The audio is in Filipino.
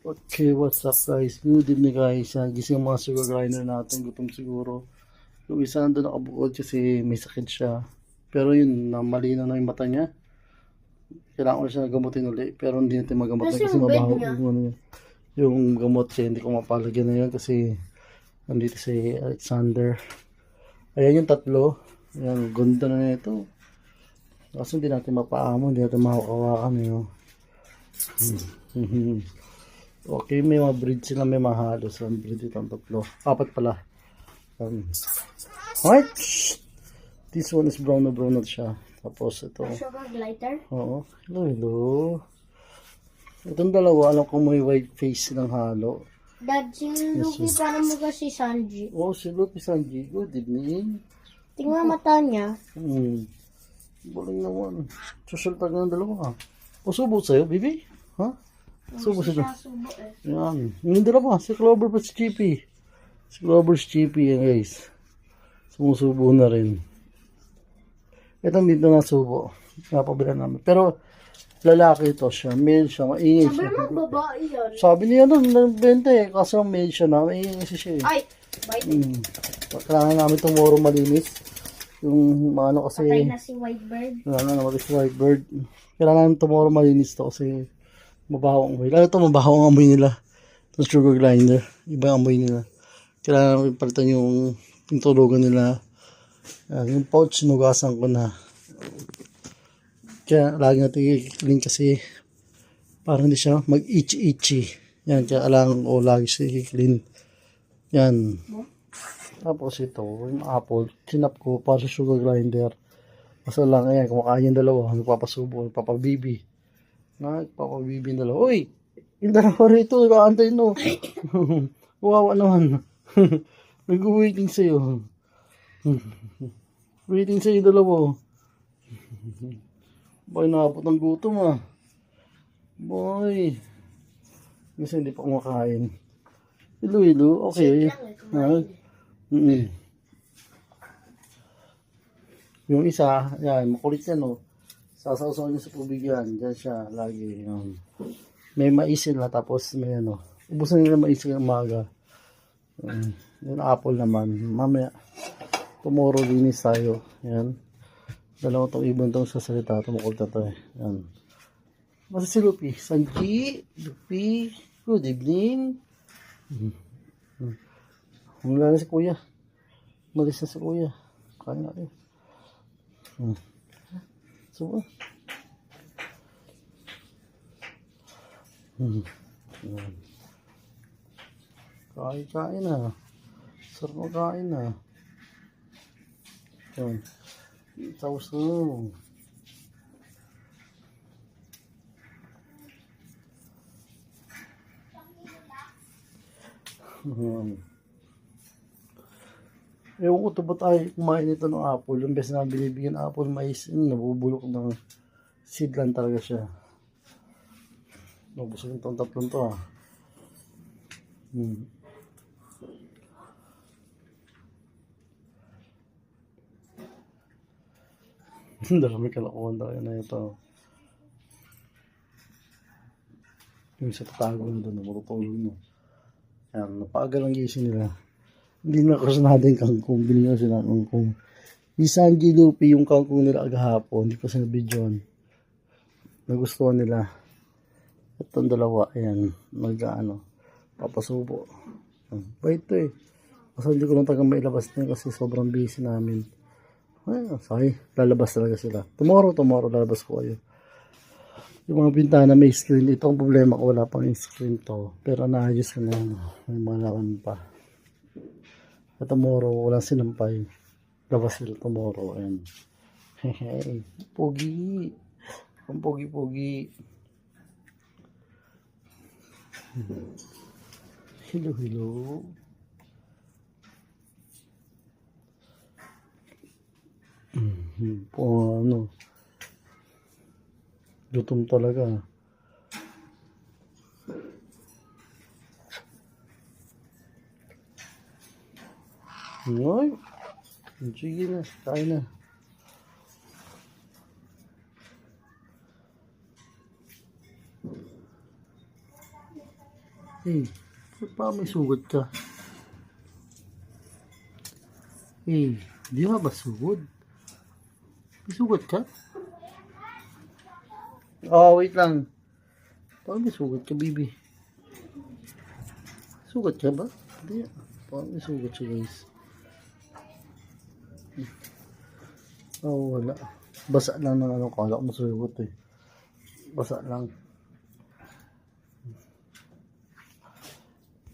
Okay, what's up guys? Good evening guys. Gising ang mga sugar grinder natin. Gutom siguro. Yung isa nandun nakabukod kasi may sakit siya. Pero yun, malinaw na yung mata niya. Kailangan ko siya gamutin uli. Pero hindi natin magamot na kasi mabaho yung, ano, yung gamot siya. Hindi ko mapalagyan na yun kasi nandito si Alexander. Ayan yung tatlo. Ayan, ganda na nito. Kasi hindi natin mapaamo. Hindi natin mahawakan yun. Okay, may mga breed sila, may mahalos ang breed itong tatlo. Apat pala. Alright. This one is brown na siya. Tapos ito. Sugar glider? Oo. Hello. Itong dalawa, alam ko may white face ng halo. Dad, si Luffy parang mukha si Sanji. Oh, si Luffy Sanji. Good evening. Tingnan mata niya. Buling naman. Susultag ng dalawa. O, subo sa'yo, baby? Ha? Subo sa'yo. Subo eh. Yan. Yung dalawa, si Clover pa si Chippy. Si Clover si Chippy yan guys. Sumusubo na rin. Ito dito na subo. Napabila namin. Pero lalaki ito siya. Male siya. Maingay siya. Sabi mo babae yan. Sabi niya doon, nagbenta eh. Kaso male siya na. Maingay siya eh. Ay! Bite. Kailangan namin tomorrow malinis. Yung ano kasi. Patay na si Whitebird. Kailangan naman si Whitebird. Kailangan namin tomorrow malinis to kasi mabaho ang amoy. Lalo ito mabaho ang amoy nila. Itong sugar grinder. Iba ang amoy nila. Kailangan namin palitan yung tulugan nila. Yung pouch, nugasan ko na. Kaya lagi natin i-clean kasi parang hindi siya mag-itchy-itchy. Yan, kaya alangan ko lagi siya i-clean. Yan. Tapos ito, yung apple, sinap ko para sa sugar grinder. Basta lang, ayan, kumakain yung dalawa. Nagpapasubo, nagpapabibi. Nagpapabibi yung dalawa. Uy! Yung dalawa rito, nag-aantay no. Wawa naman. Nag-waiting sa'yo. Waiting sa'yo dalawa. Boy, nakapot ng gutom ah. Boy. Kasi hindi pa kumakain. Hello. Okay. Yung isa, yan, makulit yan oh. Sasaw-saw niya sa tubig yan. Diyan siya, lagi. May mais sila, tapos may ano. Ubusan nila mais ng umaga. Yung apple naman. Mamaya, tomorrow linis tayo. Yan. Dalawa itong ibon itong sasalita. Tumukol na ito eh. Yan. Basta si Luffy. Sanji, Luffy. Good evening. Wala na si kuya. Malis na si kuya. Kain natin. So, kain na. Sarap magkain na. Yan. Tapos na. Ewan ko ito ba tayo kumain nito ng apple. Yung best na binibigyan apple mais, nabubulok ng seed lang talaga siya. Nabusog itong tatlong to ah. Dami kalakuhan talaga na ito. Yung sa tatago na doon, matutulog na. Yan, napaagal ang gising nila. Hindi na kasi natin kangkong. Binigyan sila ng kangkong. Yung Sanji Luffy, yung kangkong nila agahapon. Hindi ko sa nabidyoan. Nagustuhan nila. Itong dalawa, ayan. Papasubo. Bait to eh. Kasi hindi ko lang tagang mailabas na kasi sobrang busy namin. Ay, sorry. Lalabas talaga sila. Tomorrow lalabas ko kayo. Yung mga bintana may screen. Ito ang problema ko. Wala pang screen to. Pero naayos ko na yan. May mga lakan pa. At tomorrow, walang sinampay. Labas sila tomorrow. And hey, pogi. Ang pogi-pogi. Hello. Ano. Gutom talaga. Ay, sige na, kain na. Eh, ba't pa may sugat ka? Eh, di ba ba sugod? May sugat ka? Oh, wait lang. Parang may sugat ka, baby. Sugat ka ba? Hindi. Parang may sugat siya, guys. Oh, wala. Basa lang ng ano, kala ko masugot eh. Basa lang.